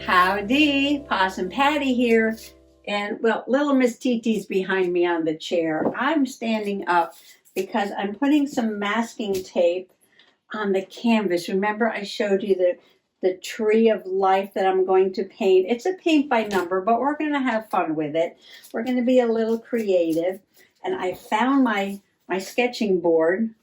Howdy, Possum Patty here. And well, little Miss Titi's behind me on the chair. I'm standing up because I'm putting some masking tape on the canvas. Remember I showed you the tree of life that I'm going to paint. It's a paint by number, but we're going to have fun with it. We're going to be a little creative. And I found my sketching board,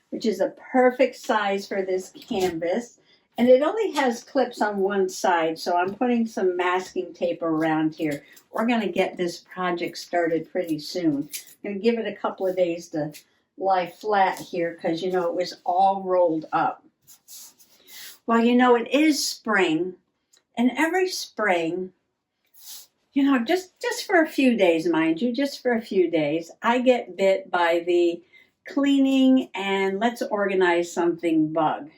which is a perfect size for this canvas. And it only has clips on one side, so I'm putting some masking tape around here. We're going to get this project started pretty soon. I'm going to give it a couple of days to lie flat here because, it was all rolled up. Well, it is spring, and every spring, just for a few days, mind you, just for a few days, I get bit by the cleaning and let's organize something bug.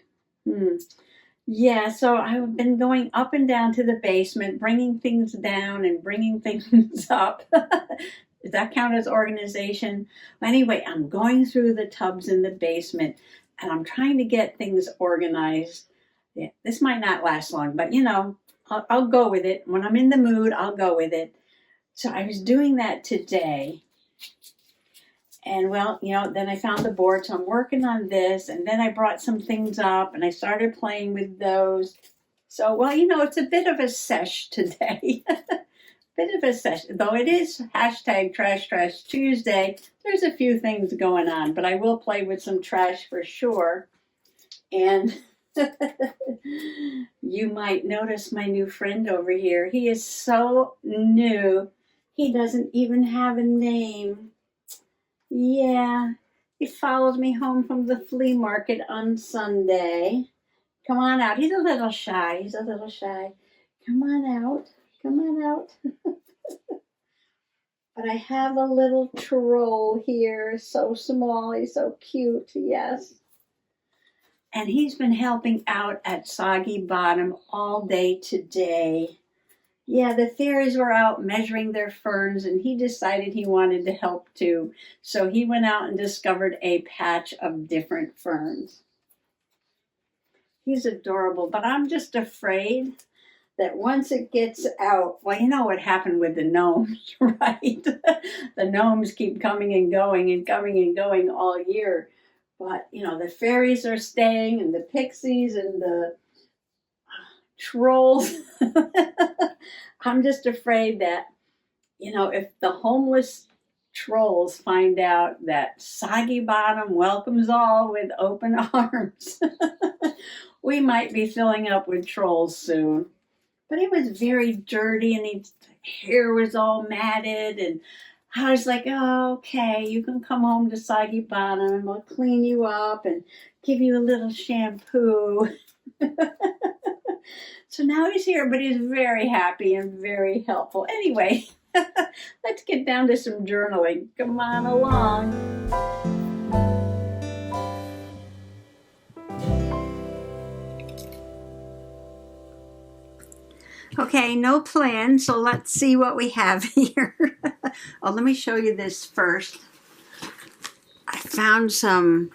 Yeah, so I've been going up and down to the basement, bringing things down and bringing things up. Does that count as organization? Well, anyway, I'm going through the tubs in the basement and I'm trying to get things organized. Yeah, this might not last long, but I'll go with it. When I'm in the mood, I'll go with it. So I was doing that today. And well, then I found the board, so I'm working on this, and then I brought some things up, and I started playing with those. So, well, it's a bit of a sesh today. Bit of a sesh, though it is hashtag Trash Trash Tuesday. There's a few things going on, but I will play with some trash for sure. And you might notice my new friend over here. He is so new. He doesn't even have a name. Yeah, he followed me home from the flea market on Sunday. Come on out. He's a little shy. Come on out. But I have a little troll here. So small. He's so cute. Yes. And he's been helping out at Soggy Bottom all day today. Yeah, the fairies were out measuring their ferns, and he decided he wanted to help too. So he went out and discovered a patch of different ferns. He's adorable, but I'm just afraid that once it gets out, well, you know what happened with the gnomes, right? The gnomes keep coming and going all year. But, the fairies are staying, and the pixies and the trolls. I'm just afraid that, if the homeless trolls find out that Soggy Bottom welcomes all with open arms, we might be filling up with trolls soon. But it was very dirty and his hair was all matted, and I was like, oh, okay, you can come home to Soggy Bottom and we'll clean you up and give you a little shampoo. So now he's here, but he's very happy and very helpful. Anyway, let's get down to some journaling. Come on along. Okay, no plan, so let's see what we have here. Oh, let me show you this first. I found some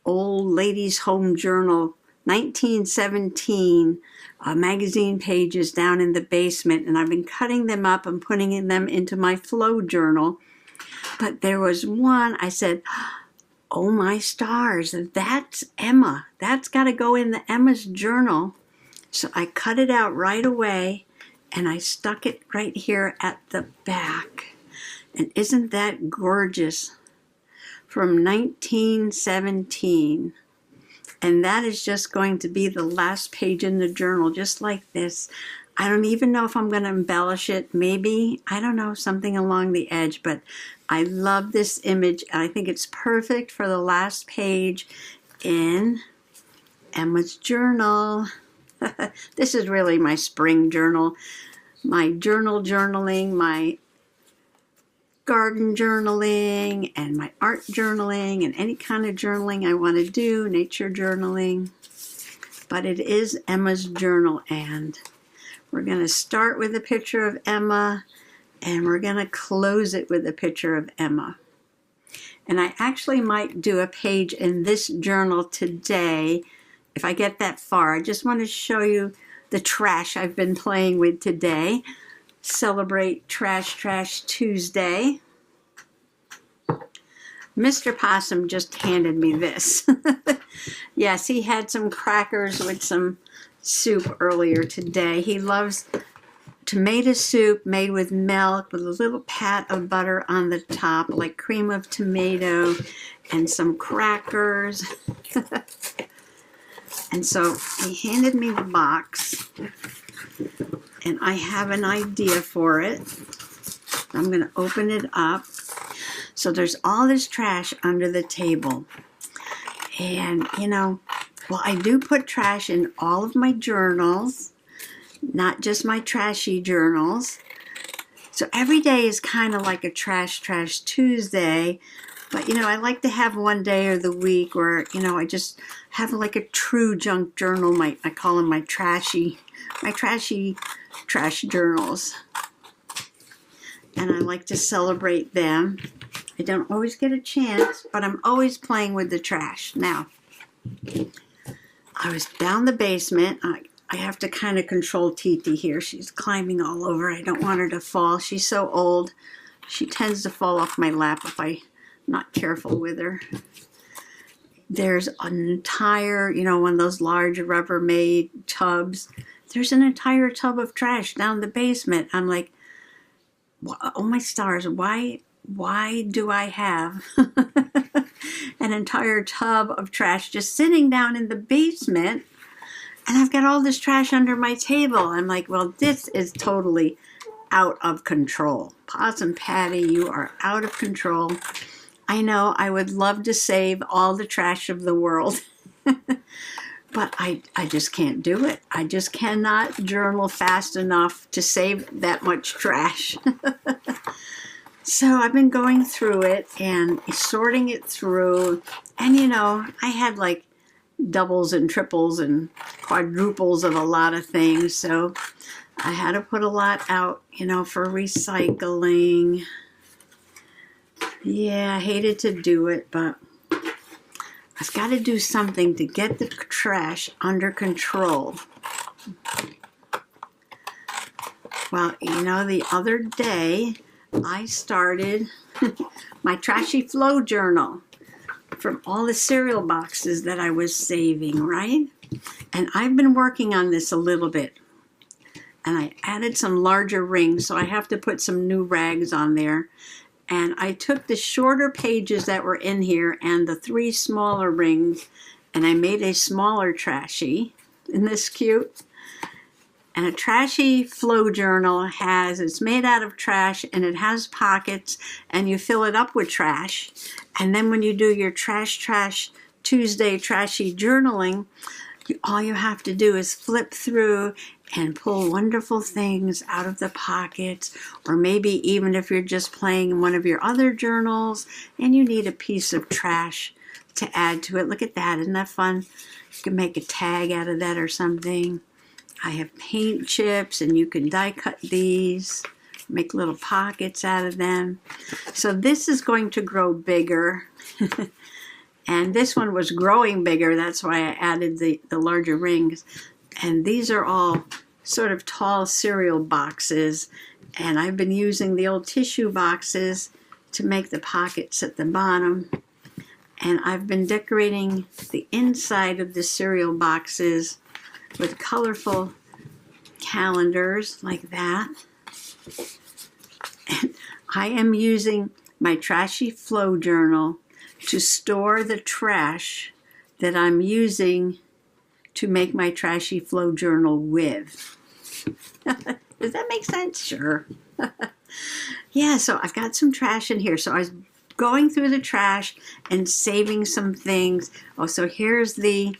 old ladies' home journal, 1917 magazine pages down in the basement, and I've been cutting them up and putting them into my flow journal. But there was one, I said, oh my stars, that's Emma. That's got to go in the Emma's journal. So I cut it out right away, and I stuck it right here at the back. And isn't that gorgeous? From 1917. And that is just going to be the last page in the journal, just like this. I don't even know if I'm going to embellish it. Maybe, I don't know, something along the edge. But I love this image. I think it's perfect for the last page in Emma's journal. This is really my spring journal. My journaling, my garden journaling, and my art journaling, and any kind of journaling I want to do, nature journaling. But it is Emma's journal, and we're going to start with a picture of Emma, and we're going to close it with a picture of Emma. And I actually might do a page in this journal today if I get that far. I just want to show you the trash I've been playing with today. Celebrate Trash Tuesday. Mr. Possum just handed me this. Yes, he had some crackers with some soup earlier today. He loves tomato soup made with milk with a little pat of butter on the top, like cream of tomato, and some crackers. And so he handed me the box, and I have an idea for it. I'm going to open it up. So there's all this trash under the table. And, you know, well, I do put trash in all of my journals, not just my trashy journals. So every day is kind of like a Trash Tuesday. But, you know, I like to have one day of the week where, you know, I just have like a true junk journal. I call them my trashy trash journals. And I like to celebrate them. I don't always get a chance, but I'm always playing with the trash. Now, I was down the basement. I have to kind of control Titi here. She's climbing all over. I don't want her to fall. She's so old. She tends to fall off my lap if I'm not careful with her. There's an entire, you know, one of those large Rubbermaid tubs. There's an entire tub of trash down the basement. I'm like, oh my stars, why do I have an entire tub of trash just sitting down in the basement, and I've got all this trash under my table? I'm like, well, this is totally out of control. Possum Patty, you are out of control. I know I would love to save all the trash of the world, but I just can't do it. I just cannot journal fast enough to save that much trash. So I've been going through it and sorting it through. And, you know, I had like doubles and triples and quadruples of a lot of things. So I had to put a lot out, you know, for recycling. Yeah, I hated to do it, but I've got to do something to get the trash under control. Well, you know, the other day I started my Trashy Flow journal from all the cereal boxes that I was saving, right? And I've been working on this a little bit. And I added some larger rings, so I have to put some new rags on there. And I took the shorter pages that were in here and the 3 smaller rings, and I made a smaller Trashy. Isn't this cute? And a Trashy Flow journal it's made out of trash, and it has pockets, and you fill it up with trash. And then when you do your Trash Tuesday trashy journaling, all you have to do is flip through and pull wonderful things out of the pockets, or maybe even if you're just playing in one of your other journals and you need a piece of trash to add to it. Look at that, isn't that fun? You can make a tag out of that or something. I have paint chips, and you can die cut these, make little pockets out of them. So this is going to grow bigger. And this one was growing bigger. That's why I added the larger rings. And these are all sort of tall cereal boxes. And I've been using the old tissue boxes to make the pockets at the bottom. And I've been decorating the inside of the cereal boxes with colorful calendars like that. And I am using my Trashy Flow journal to store the trash that I'm using to make my Trashy Flow journal with. Does that make sense? Sure. Yeah, so I've got some trash in here. So I was going through the trash and saving some things. Oh, so here's the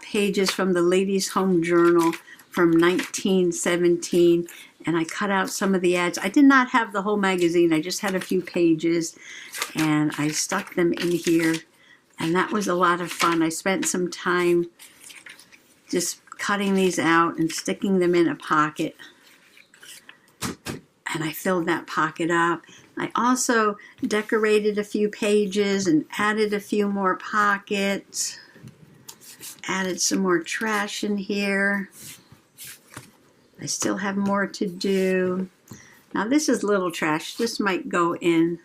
pages from the Ladies' Home Journal from 1917. And I cut out some of the ads. I did not have the whole magazine. I just had a few pages, and I stuck them in here, and that was a lot of fun. I spent some time just cutting these out and sticking them in a pocket, and I filled that pocket up. I also decorated a few pages and added a few more pockets, added some more trash in here. I still have more to do. Now this is little trash. This might go in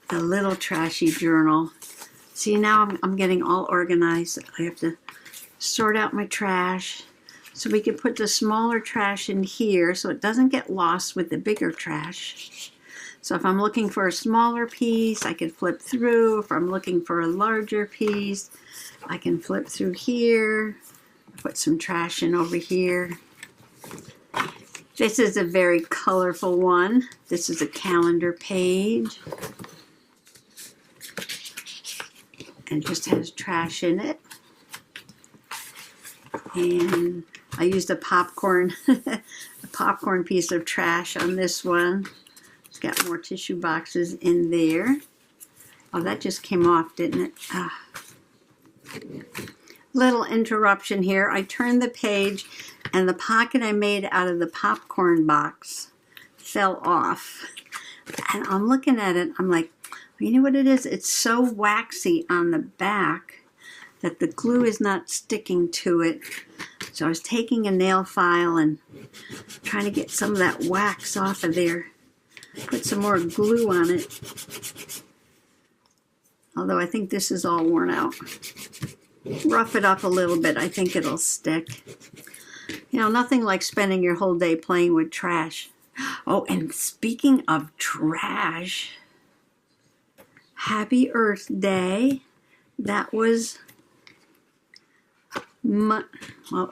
the little trashy journal. See, now I'm getting all organized. I have to sort out my trash. So we can put the smaller trash in here so it doesn't get lost with the bigger trash. So if I'm looking for a smaller piece, I can flip through. If I'm looking for a larger piece, I can flip through here. Put some trash in over here. This is a very colorful one. This is a calendar page. And just has trash in it. And I used a popcorn piece of trash on this one. It's got more tissue boxes in there. Oh, that just came off, didn't it? Little interruption here. I turned the page and the pocket I made out of the popcorn box fell off. And I'm looking at it, I'm like, you know what it is? It's so waxy on the back that the glue is not sticking to it. So I was taking a nail file and trying to get some of that wax off of there. Put some more glue on it. Although I think this is all worn out. Rough it up a little bit. I think it'll stick. You know, nothing like spending your whole day playing with trash. Oh, and speaking of trash, Happy Earth Day. That was, well,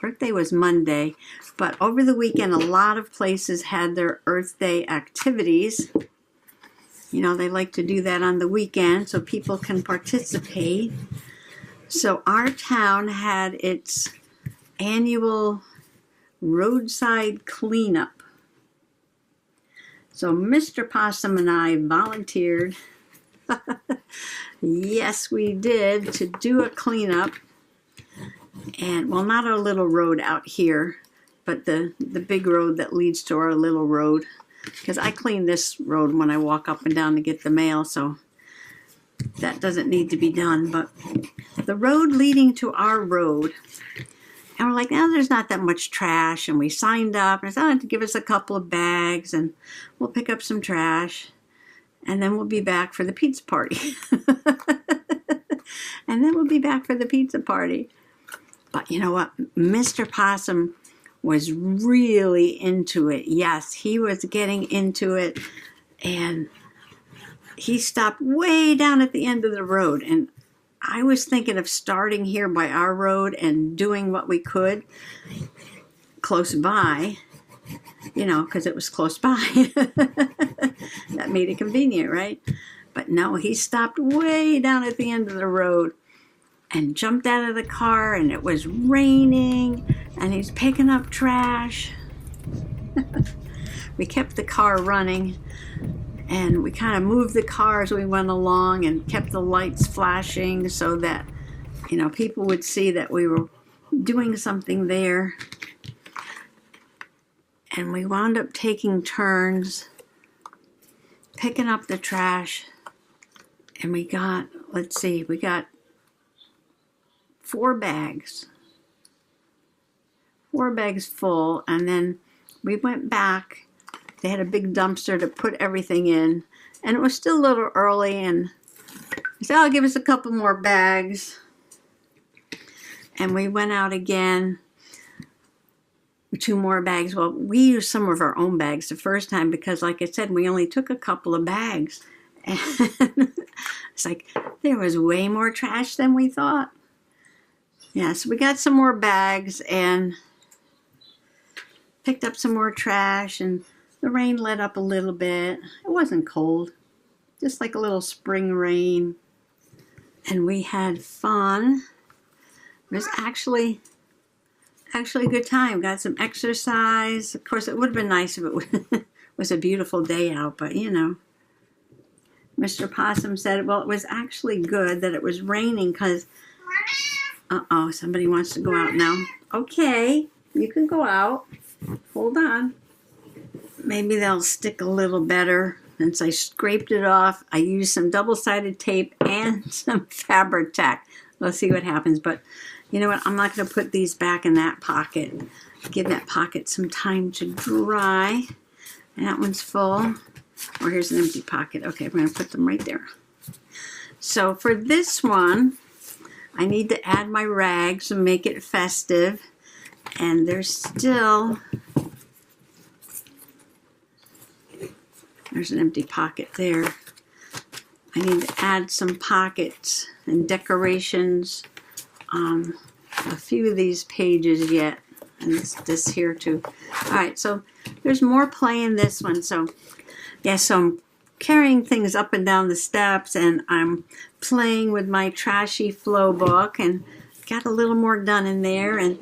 Earth Day was Monday, but over the weekend, a lot of places had their Earth Day activities. You know, they like to do that on the weekend so people can participate. So our town had its annual roadside cleanup. So Mr. Possum and I volunteered. Yes, we did, to do a cleanup. And, well, not our little road out here, but the big road that leads to our little road. Because I clean this road when I walk up and down to get the mail, so that doesn't need to be done. But the road leading to our road, and we're like, oh, there's not that much trash. And we signed up, and I said, oh, to give us a couple of bags, and we'll pick up some trash. And then we'll be back for the pizza party. And then we'll be back for the pizza party. But you know what? Mr. Possum was really into it. Yes, he was getting into it. And he stopped way down at the end of the road. And I was thinking of starting here by our road and doing what we could close by. You know, because it was close by. That made it convenient, right? But no, he stopped way down at the end of the road and jumped out of the car, and it was raining, and he's picking up trash. We kept the car running, and we kind of moved the car as we went along and kept the lights flashing so that, you know, people would see that we were doing something there. And we wound up taking turns picking up the trash, and we got, let's see, we got 4 bags full, and then we went back. They had a big dumpster to put everything in, and it was still a little early, and I said, oh, give us a couple more bags. And we went out again. 2 more bags. Well, we used some of our own bags the first time because, like I said, we only took a couple of bags. And it's like, there was way more trash than we thought. Yeah, so we got some more bags and picked up some more trash, and the rain let up a little bit. It wasn't cold, just like a little spring rain. And we had fun. It was actually a good time. Got some exercise. Of course, it would have been nice if it was a beautiful day out, but you know. Mr. Possum said, well, it was actually good that it was raining because, uh-oh, somebody wants to go out now. Okay, you can go out. Hold on. Maybe they'll stick a little better. Since I scraped it off, I used some double-sided tape and some fabric tack. Let's see what happens, but you know what? I'm not going to put these back in that pocket. Give that pocket some time to dry. And that one's full. Or here's an empty pocket. Okay, we're going to put them right there. So for this one, I need to add my rags and make it festive. And there's still, there's an empty pocket there. I need to add some pockets and decorations on a few of these pages yet. And this here too. All right, so there's more play in this one. So yeah, so I'm carrying things up and down the steps, and I'm playing with my trashy flow book, and got a little more done in there, and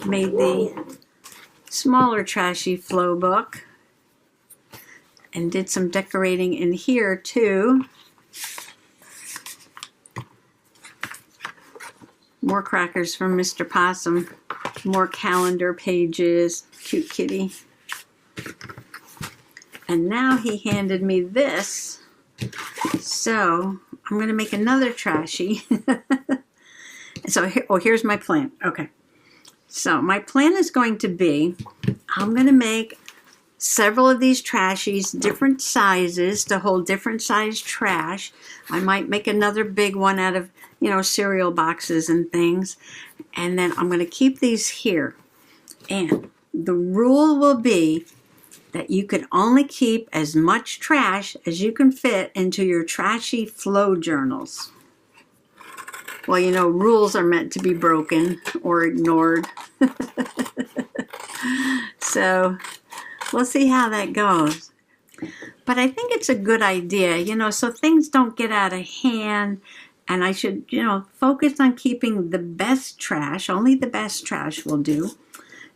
made the smaller trashy flow book, and did some decorating in here too. More crackers from Mr. Possum. More calendar pages. Cute kitty. And now he handed me this. So I'm going to make another trashy. So here's my plan. Okay. So my plan is going to be, I'm going to make several of these trashies, different sizes to hold different size trash. I might make another big one out of, you know, cereal boxes and things. And then I'm going to keep these here. And the rule will be that you can only keep as much trash as you can fit into your trashy flow journals. Well, you know, rules are meant to be broken or ignored. So we'll see how that goes. But I think it's a good idea, you know, so things don't get out of hand. And I should, you know, focus on keeping the best trash. Only the best trash will do.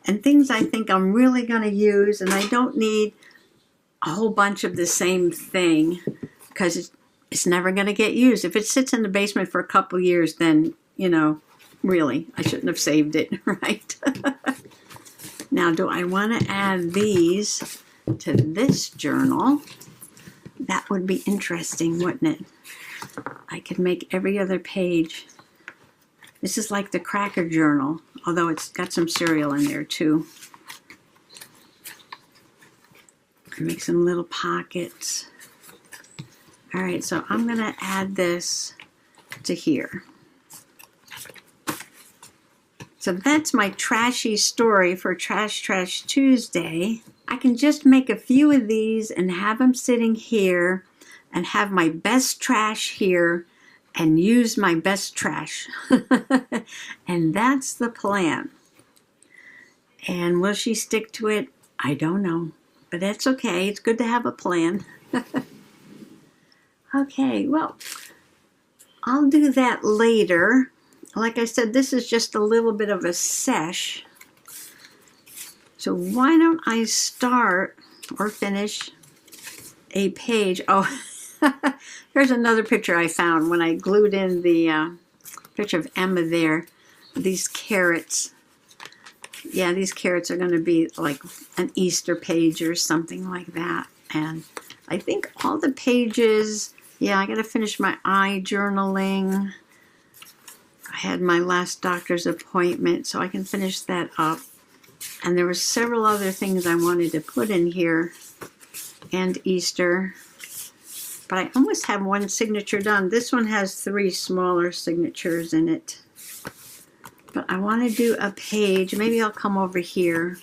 And things I think I'm really going to use. And I don't need a whole bunch of the same thing, because it's never going to get used. If it sits in the basement for a couple years, then, you know, really, I shouldn't have saved it, right? Now, do I want to add these to this journal? That would be interesting, wouldn't it? I could make every other page. This is like the cracker journal, although it's got some cereal in there too. I make some little pockets. All right, so I'm going to add this to here. So that's my trashy story for Trash Trash Tuesday. I can just make a few of these and have them sitting here and have my best trash here and use my best trash. And that's the plan. And will she stick to it? I don't know. But that's okay. It's good to have a plan. Okay, well, I'll do that later. Like I said, this is just a little bit of a sesh. So why don't I start or finish a page? Oh, here's another picture I found when I glued in the picture of Emma there. These carrots. Yeah, these carrots are going to be like an Easter page or something like that. And I think all the pages, yeah, I got to finish my eye journaling. I had my last doctor's appointment, so I can finish that up. And there were several other things I wanted to put in here, and Easter. But I almost have one signature done. This one has 3 smaller signatures in it. But I want to do a page, maybe I'll come over here,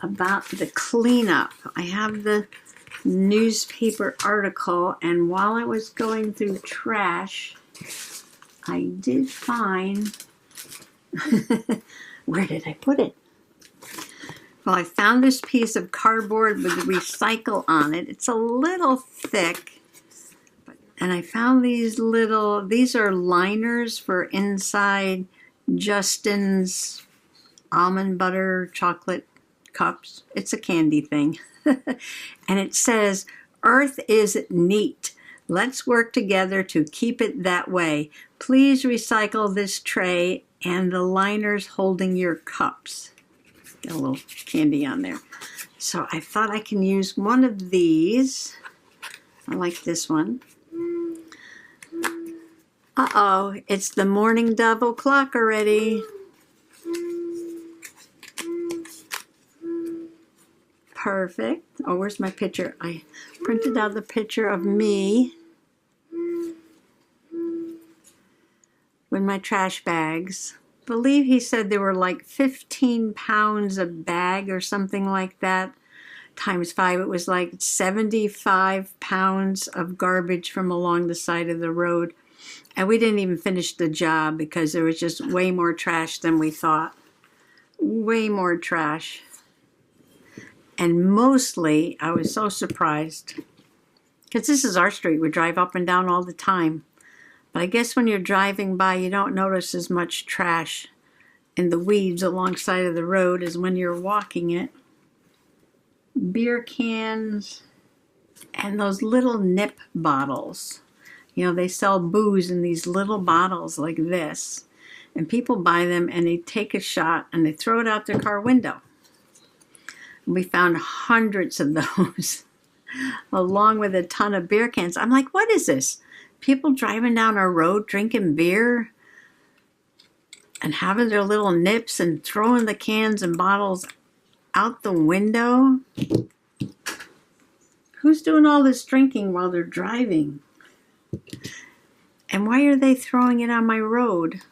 about the cleanup. I have the newspaper article, and while I was going through trash, I did find, where did I put it? Well, I found this piece of cardboard with recycle on it. It's a little thick, and I found these are liners for inside Justin's almond butter chocolate cups. It's a candy thing. And it says, "Earth is neat. Let's work together to keep it that way. Please recycle this tray and the liners holding your cups." Got a little candy on there. So I thought I can use one of these. I like this one. Uh-oh, it's the morning dove o'clock already. Perfect. Oh, where's my picture? I printed out the picture of me with my trash bags. I believe he said there were like 15 pounds a bag or something like that. Times 5, it was like 75 pounds of garbage from along the side of the road. And we didn't even finish the job because there was just way more trash than we thought. Way more trash. And mostly, I was so surprised, because this is our street. We drive up and down all the time. But I guess when you're driving by, you don't notice as much trash in the weeds alongside of the road as when you're walking it. Beer cans and those little nip bottles. You know, they sell booze in these little bottles like this. And people buy them and they take a shot and they throw it out their car window. We found hundreds of those along with a ton of beer cans. I'm like, what is this? People driving down our road drinking beer and having their little nips and throwing the cans and bottles out the window? Who's doing all this drinking while they're driving? And why are they throwing it on my road?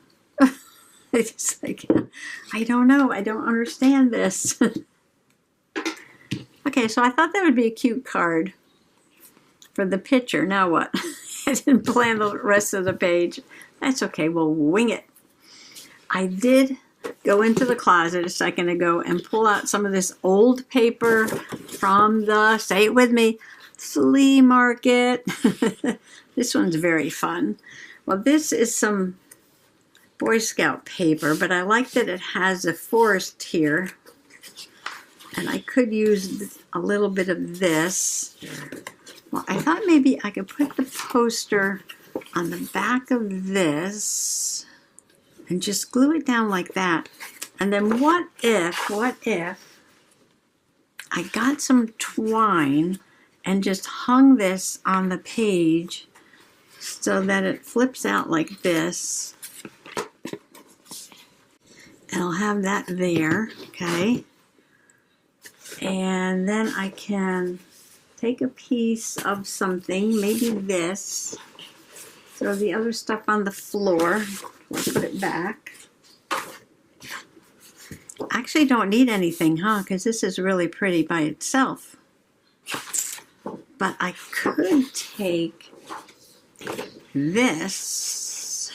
It's like, I don't know. I don't understand this. Okay, so I thought that would be a cute card for the picture. Now what? I didn't plan the rest of the page. That's okay. We'll wing it. I did go into the closet a second ago and pull out some of this old paper from the, say it with me, flea market. This one's very fun. Well, this is some Boy Scout paper, but I like that it has a forest here. And I could use a little bit of this. Well, I thought maybe I could put the poster on the back of this and just glue it down like that. And then what if I got some twine and just hung this on the page so that it flips out like this. And I'll have that there, okay? And then I can take a piece of something, maybe this, throw the other stuff on the floor, put it back. Actually don't need anything, huh? Because this is really pretty by itself. But I could take this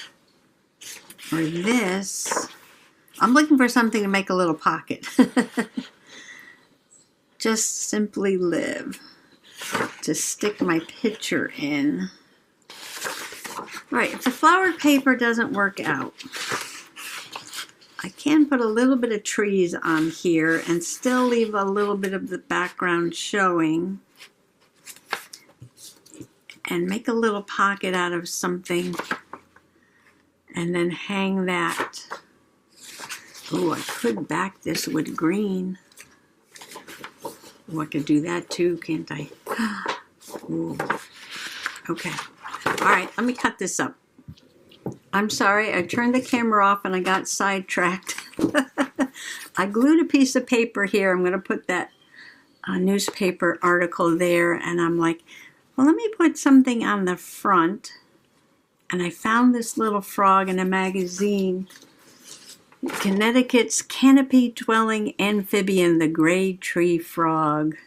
or this. I'm looking for something to make a little pocket. Just simply live. To stick my picture in. Right, if the flowered paper doesn't work out, I can put a little bit of trees on here and still leave a little bit of the background showing. And make a little pocket out of something. And then hang that. Oh, I could back this with green. Oh, I could do that too, can't I? Ooh. Okay. All right, let me cut this up. I'm sorry, I turned the camera off and I got sidetracked. I glued a piece of paper here. I'm going to put that newspaper article there. And I'm like, well, let me put something on the front. And I found this little frog in a magazine. Connecticut's canopy-dwelling amphibian, the gray tree frog.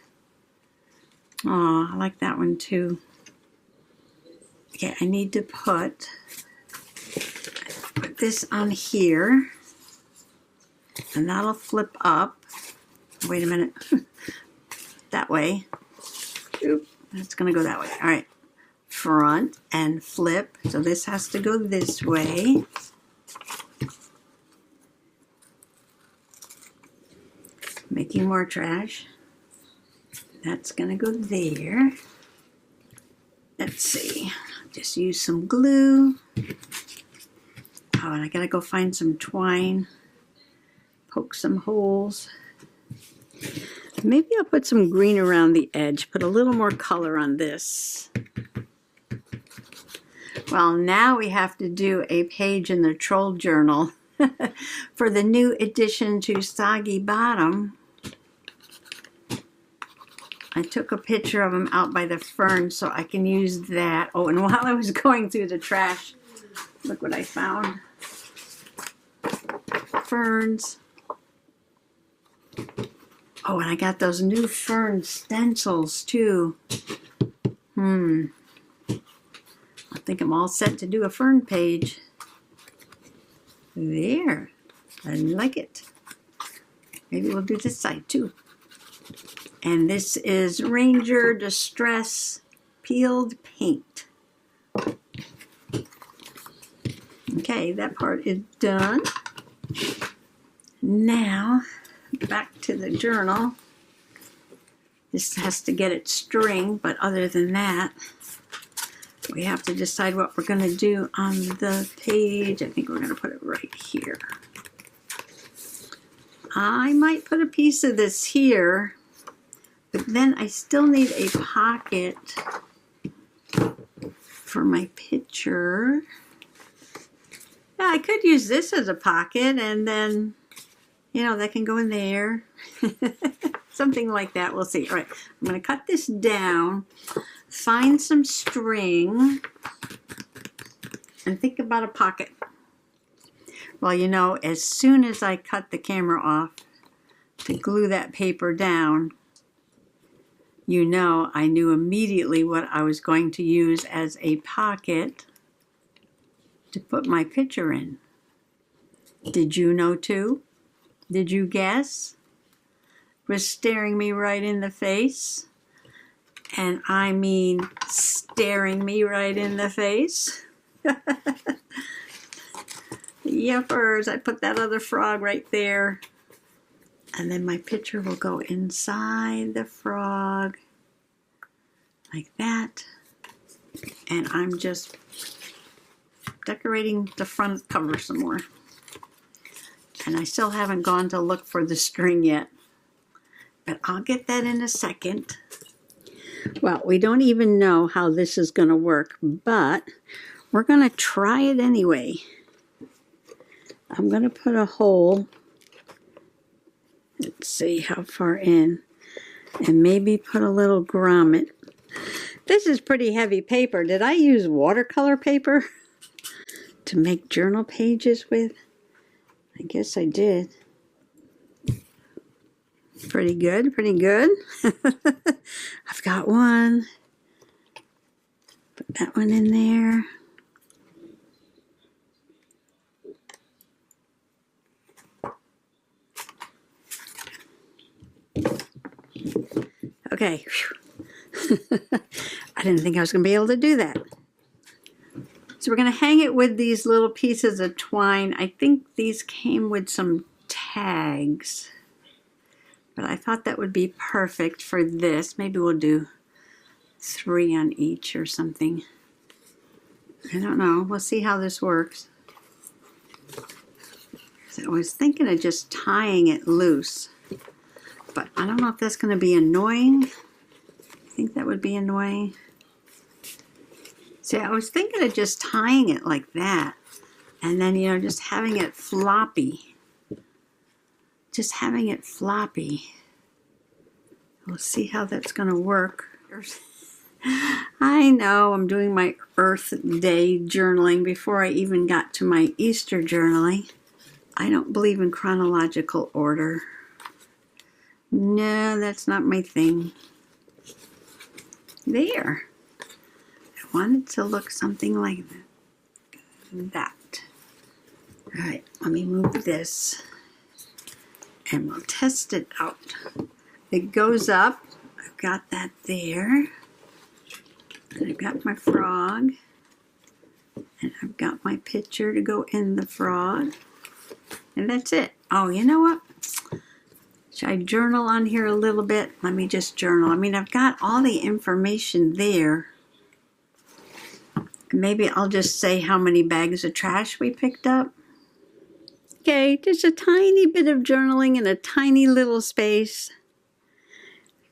Oh, I like that one too. Okay, I need to put this on here, and that'll flip up. Wait a minute. That way. Oop, that's going to go that way. All right. Front and flip. So this has to go this way. Making more trash. That's going to go there. Let's see. Just use some glue. Oh, and I got to go find some twine. Poke some holes. Maybe I'll put some green around the edge. Put a little more color on this. Well, now we have to do a page in the Troll Journal for the new addition to Soggy Bottom. I took a picture of them out by the fern so I can use that. Oh, and while I was going through the trash, look what I found. Ferns. Oh, and I got those new fern stencils too. I think I'm all set to do a fern page. There. I like it. Maybe we'll do this side too. And this is Ranger Distress Peeled Paint. Okay, that part is done. Now, back to the journal. This has to get its string, but other than that, we have to decide what we're going to do on the page. I think we're going to put it right here. I might put a piece of this here, but then I still need a pocket for my picture. Yeah, I could use this as a pocket, and then, you know, that can go in there. Something like that. We'll see. All right, I'm going to cut this down, find some string, and think about a pocket. Well, you know, as soon as I cut the camera off to glue that paper down, you know, I knew immediately what I was going to use as a pocket to put my picture in. Did you know too? Did you guess? Was staring me right in the face. And I mean staring me right in the face. Yuppers, I put that other frog right there. And then my picture will go inside the frog. Like that. And I'm just decorating the front cover some more. And I still haven't gone to look for the string yet. But I'll get that in a second. Well, we don't even know how this is going to work, but we're going to try it anyway. I'm going to put a hole, let's see how far in, and maybe put a little grommet. This is pretty heavy paper. Did I use watercolor paper to make journal pages with? I guess I did. Pretty good, pretty good. I've got one. Put that one in there. Okay. I didn't think I was going to be able to do that. So we're going to hang it with these little pieces of twine. I think these came with some tags. But I thought that would be perfect for this. Maybe we'll do 3 on each or something. I don't know. We'll see how this works. So I was thinking of just tying it loose. But I don't know if that's going to be annoying. I think that would be annoying. See, I was thinking of just tying it like that. And then, you know, just having it floppy. Just having it floppy. We'll see how that's going to work. I know I'm doing my Earth Day journaling before I even got to my Easter journaling. I don't believe in chronological order. No, that's not my thing. There. I want it to look something like that. All right, let me move this. And we'll test it out. It goes up. I've got that there. And I've got my frog. And I've got my picture to go in the frog. And that's it. Oh, you know what? Should I journal on here a little bit? Let me just journal. I mean, I've got all the information there. Maybe I'll just say how many bags of trash we picked up. Okay, just a tiny bit of journaling in a tiny little space.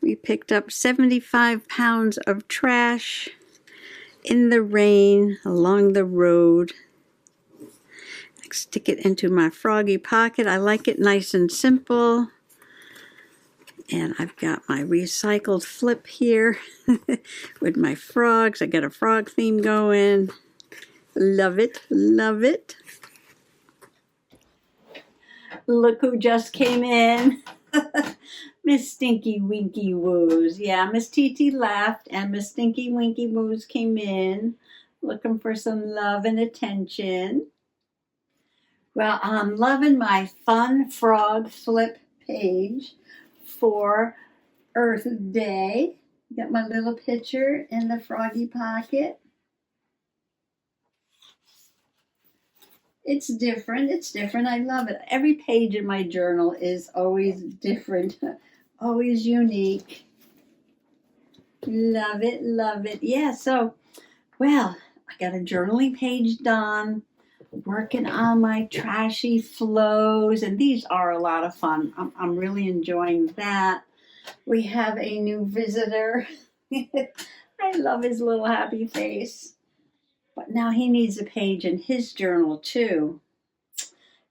We picked up 75 pounds of trash in the rain along the road. Stick it into my froggy pocket. I like it nice and simple. And I've got my recycled flip here with my frogs. I got a frog theme going. Love it, love it. Look who just came in. Miss Stinky Winky Woos. Yeah, Miss TT left and Miss Stinky Winky Woos came in looking for some love and attention. Well, I'm loving my fun frog flip page for Earth Day. Got my little picture in the froggy pocket. It's different. It's different. I love it. Every page in my journal is always different, always unique. Love it. Love it. Yeah. So, well, I got a journaling page done, working on my trashy flows, and these are a lot of fun. I'm really enjoying that. We have a new visitor. I love his little happy face. But now he needs a page in his journal too.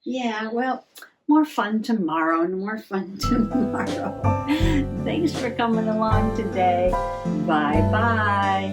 Yeah, well, more fun tomorrow and more fun tomorrow. Thanks for coming along today. Bye bye.